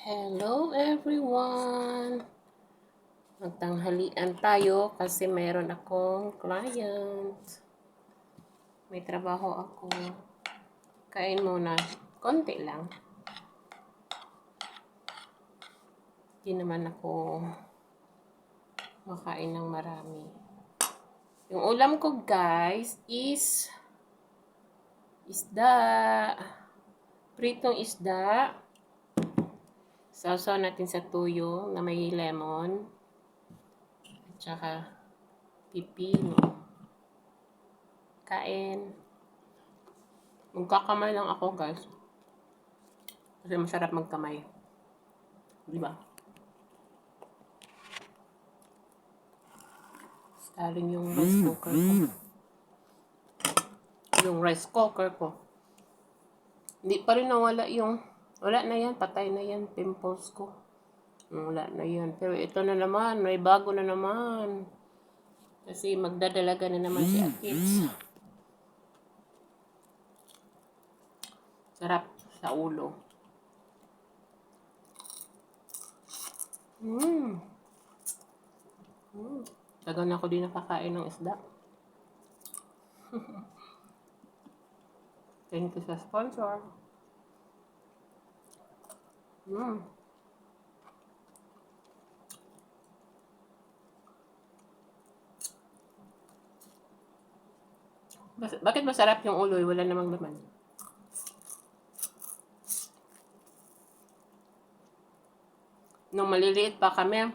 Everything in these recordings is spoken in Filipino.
Hello everyone! Magtanghalian tayo kasi mayroon akong client. May trabaho ako. Kain muna. Konti lang. Hindi naman ako makain ng marami. Yung ulam ko guys is isda. Pritong isda. Sausaw natin sa tuyo na may lemon. At saka pipino. Kain. Magkakamay lang ako guys. Kasi masarap magkamay. Diba? Saling yung rice cooker ko. Yung rice cooker ko. Hindi pa rin nawala yung... Wala na yan. Patay na yan. Pimples ko. Wala na yan. Pero ito na naman. May bago na naman. Kasi magdadalaga na naman si Akits. Sarap sa ulo. Tagal na ako din nakakain ng isda. Thank you sa sponsor. Bakit masarap yung ulo? Wala namang laman. Nung maliliit pa kami,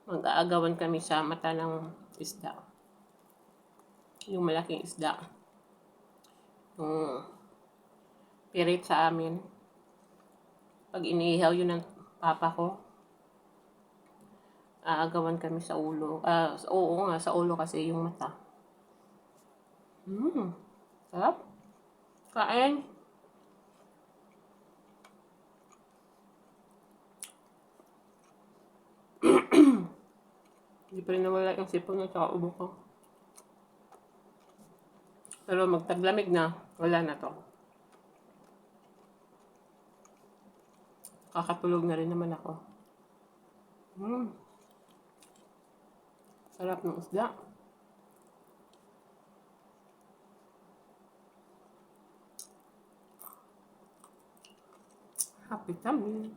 mag-aagawan kami sa mata ng isda. Yung malaking isda. Yung pirit sa amin. Pag inihaw yun ng papa ko, aagawan kami sa ulo. Oo nga, sa ulo kasi yung mata. Sarap. Kain. Hindi pa rin nawala yung sipon at saka ubo ko. Pero magtaglamig na, wala na to. Kakatulog na rin naman ako. Sarap ng isda. Happy tummy.